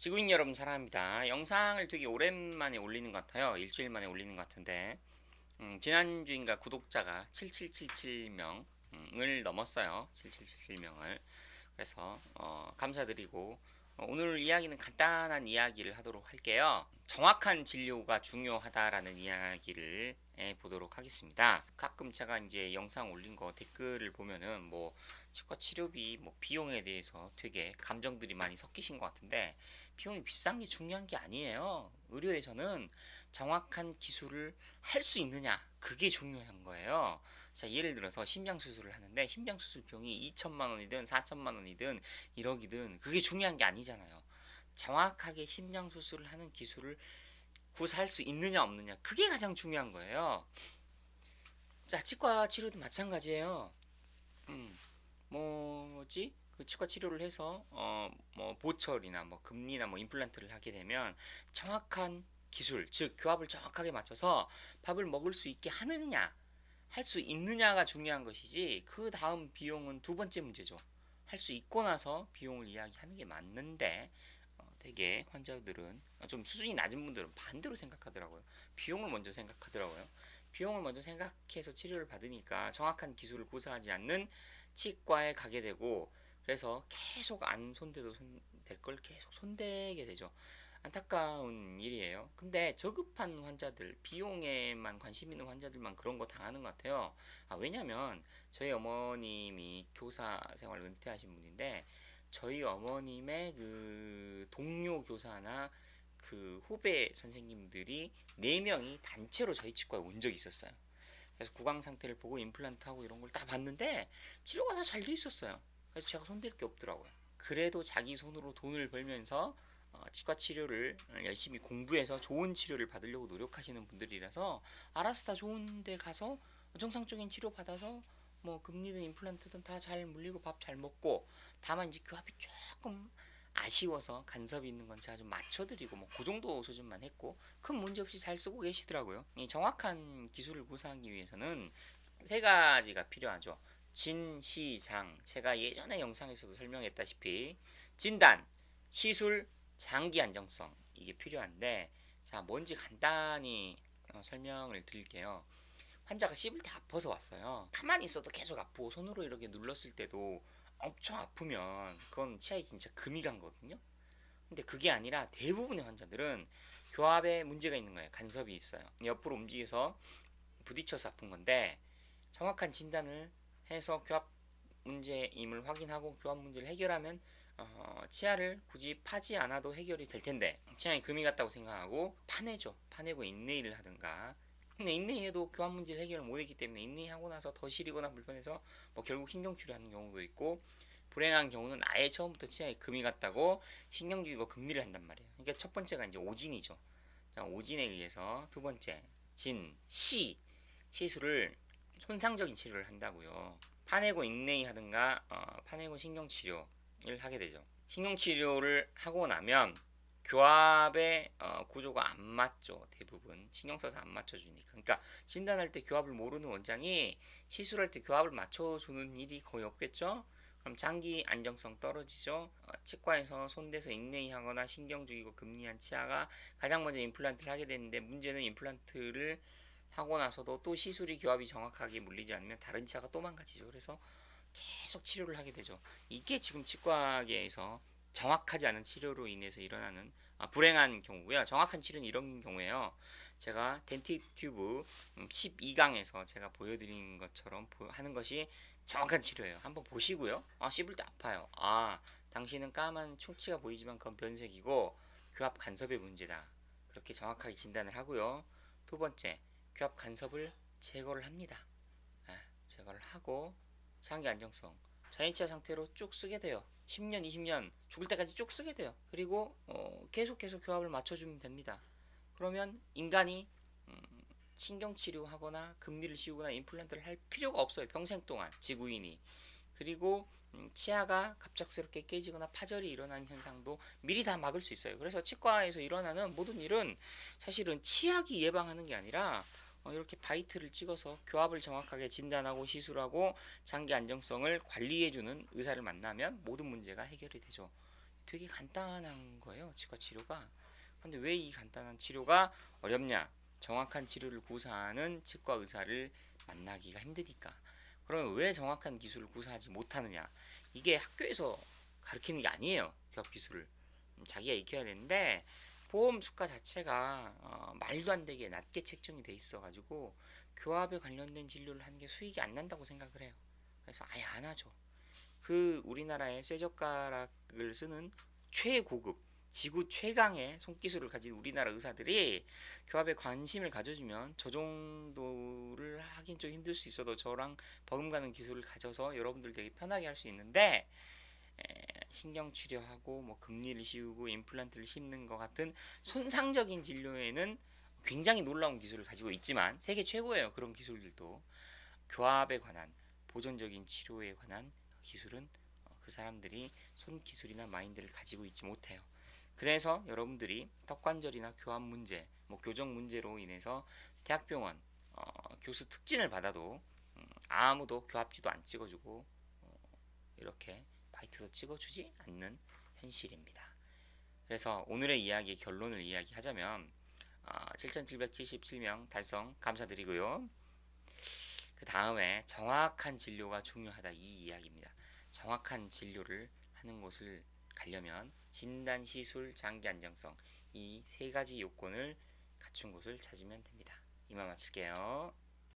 지구인 여러분 사랑합니다. 영상을 되게 오랜만에 올리는 것 같아요. 일주일 만에 올리는 것 같은데 지난주인가 구독자가 7777명을 넘었어요. 7777명을. 그래서 감사드리고 오늘 이야기는 간단한 이야기를 하도록 할게요. 정확한 진료가 중요하다라는 이야기를 해보도록 하겠습니다. 가끔 제가 이제 영상 올린 거 댓글을 보면은 뭐 치과 치료비 뭐 비용에 대해서 되게 감정들이 많이 섞이신 것 같은데, 비용이 비싼 게 중요한 게 아니에요. 의료에서는 정확한 기술을 할 수 있느냐, 그게 중요한 거예요. 자, 예를 들어서 심장 수술을 하는데 심장 수술 비용이 2천만 원이든 4천만 원이든 1억이든 그게 중요한 게 아니잖아요. 정확하게 심장 수술을 하는 기술을 구사할 수 있느냐 없느냐, 그게 가장 중요한 거예요. 자, 치과 치료도 마찬가지예요. 뭐지? 그 치과 치료를 해서 뭐 보철이나 뭐 금리나 뭐 임플란트를 하게 되면 정확한 기술, 즉 교합을 정확하게 맞춰서 밥을 먹을 수 있게 하느냐, 할 수 있느냐가 중요한 것이지, 그 다음 비용은 두 번째 문제죠. 할 수 있고 나서 비용을 이야기하는 게 맞는데, 되게 환자들은 좀 수준이 낮은 분들은 반대로 생각하더라고요. 비용을 먼저 생각하더라고요. 비용을 먼저 생각해서 치료를 받으니까 정확한 기술을 구사하지 않는 치과에 가게 되고, 그래서 계속 안 손대도 될 걸 계속 손대게 되죠. 안타까운 일이에요. 근데 저급한 환자들, 비용에만 관심 있는 환자들만 그런 거 당하는 것 같아요. 왜냐면 저희 어머님이 교사 생활 은퇴하신 분인데, 저희 어머님의 그 동료 교사나 그 후배 선생님들이 4명이 단체로 저희 치과에 온 적이 있었어요. 그래서 구강 상태를 보고 임플란트하고 이런 걸 다 봤는데 치료가 다 잘 돼 있었어요. 그래서 제가 손댈 게 없더라고요. 그래도 자기 손으로 돈을 벌면서 치과 치료를 열심히 공부해서 좋은 치료를 받으려고 노력하시는 분들이라서, 알아서 다 좋은 데 가서 정상적인 치료 받아서 뭐 금리든 임플란트든 다 잘 물리고 밥 잘 먹고, 다만 이제 교합이 조금 아쉬워서 간섭이 있는 건 제가 좀 맞춰드리고 뭐 그 정도 수준만 했고, 큰 문제 없이 잘 쓰고 계시더라고요. 이 정확한 기술을 구사하기 위해서는 세 가지가 필요하죠. 진, 시, 장. 제가 예전에 영상에서도 설명했다시피 진단, 시술, 장기 안정성, 이게 필요한데, 자, 뭔지 간단히 설명을 드릴게요. 환자가 씹을 때 아파서 왔어요. 가만히 있어도 계속 아프고 손으로 이렇게 눌렀을 때도 엄청 아프면 그건 치아에 진짜 금이 간 거거든요. 근데 그게 아니라 대부분의 환자들은 교합에 문제가 있는 거예요. 간섭이 있어요. 옆으로 움직여서 부딪혀서 아픈 건데, 정확한 진단을 해서 교합 문제임을 확인하고 교합 문제를 해결하면 치아를 굳이 파지 않아도 해결이 될 텐데, 치아에 금이 갔다고 생각하고 파내죠. 파내고 인내를 하든가. 근데 인내해도 교합 문제를 해결을 못했기 때문에 인내하고 나서 더 시리거나 불편해서 뭐 결국 신경치료하는 경우도 있고, 불행한 경우는 아예 처음부터 치아에 금이 갔다고 신경주의고 금리를 한단 말이에요. 그러니까 첫 번째가 이제 오진이죠. 자, 오진에 의해서 두 번째 진, 시, 시술을 손상적인 치료를 한다고요. 파내고 인내이 하든가 파내고 신경치료를 하게 되죠. 신경치료를 하고 나면 교합의 구조가 안 맞죠. 대부분 신경 써서 안 맞춰주니까. 그러니까 진단할 때 교합을 모르는 원장이 시술할 때 교합을 맞춰주는 일이 거의 없겠죠. 그럼 장기 안정성 떨어지죠. 치과에서 손대서 인내이 하거나 신경 죽이고 금리한 치아가 가장 먼저 임플란트를 하게 되는데, 문제는 임플란트를 하고 나서도 또 시술이 교합이 정확하게 물리지 않으면 다른 치아가 또 망가지죠. 그래서 계속 치료를 하게 되죠. 이게 지금 치과계에서 정확하지 않은 치료로 인해서 일어나는 불행한 경우고요. 정확한 치료는 이런 경우에요. 제가 덴티 튜브 12강에서 제가 보여드린 것처럼 하는 것이 정확한 치료예요. 한번 보시고요. 씹을 때 아파요. 당신은 까만 충치가 보이지만 그건 변색이고 교합 간섭의 문제다. 그렇게 정확하게 진단을 하고요. 두 번째, 교합 간섭을 제거를 합니다. 제거를 하고 장기 안정성, 자연치아 상태로 쭉 쓰게 돼요. 10년, 20년 죽을 때까지 쭉 쓰게 돼요. 그리고 계속 교합을 맞춰주면 됩니다. 그러면 인간이 신경치료하거나 금리를 씌우거나 임플란트를 할 필요가 없어요. 평생 동안 지구인이. 그리고 치아가 갑작스럽게 깨지거나 파절이 일어나는 현상도 미리 다 막을 수 있어요. 그래서 치과에서 일어나는 모든 일은 사실은 치약이 예방하는 게 아니라 이렇게 바이트를 찍어서 교합을 정확하게 진단하고 시술하고 장기 안정성을 관리해주는 의사를 만나면 모든 문제가 해결이 되죠. 되게 간단한 거예요. 치과 치료가. 근데 왜 이 간단한 치료가 어렵냐? 정확한 치료를 구사하는 치과 의사를 만나기가 힘드니까. 그러면 왜 정확한 기술을 구사하지 못하느냐? 이게 학교에서 가르치는 게 아니에요. 교합 기술을. 자기가 익혀야 되는데 보험 수가 자체가 말도 안 되게 낮게 책정이 돼 있어 가지고 교합에 관련된 진료를 하는 게 수익이 안 난다고 생각을 해요. 그래서 아예 안 하죠. 그 우리나라의 쇠젓가락을 쓰는 최고급 지구 최강의 손기술을 가진 우리나라 의사들이 교합에 관심을 가져주면 저 정도를 하긴 좀 힘들 수 있어도 저랑 버금가는 기술을 가져서 여러분들 되게 편하게 할 수 있는데, 신경 치료하고 뭐 금리를 씌우고 임플란트를 심는 것 같은 손상적인 진료에는 굉장히 놀라운 기술을 가지고 있지만 세계 최고예요. 그런 기술들도 교합에 관한 보존적인 치료에 관한 기술은 그 사람들이 손 기술이나 마인드를 가지고 있지 못해요. 그래서 여러분들이 턱관절이나 교합 문제, 뭐 교정 문제로 인해서 대학병원 교수 특진을 받아도 아무도 교합지도 안 찍어주고 이렇게 바이트도 찍어주지 않는 현실입니다. 그래서 오늘의 이야기의 결론을 이야기하자면 7,777명 달성 감사드리고요. 그 다음에 정확한 진료가 중요하다 이 이야기입니다. 정확한 진료를 하는 곳을 가려면 진단, 시술, 장기 안정성 이 세 가지 요건을 갖춘 곳을 찾으면 됩니다. 이만 마칠게요.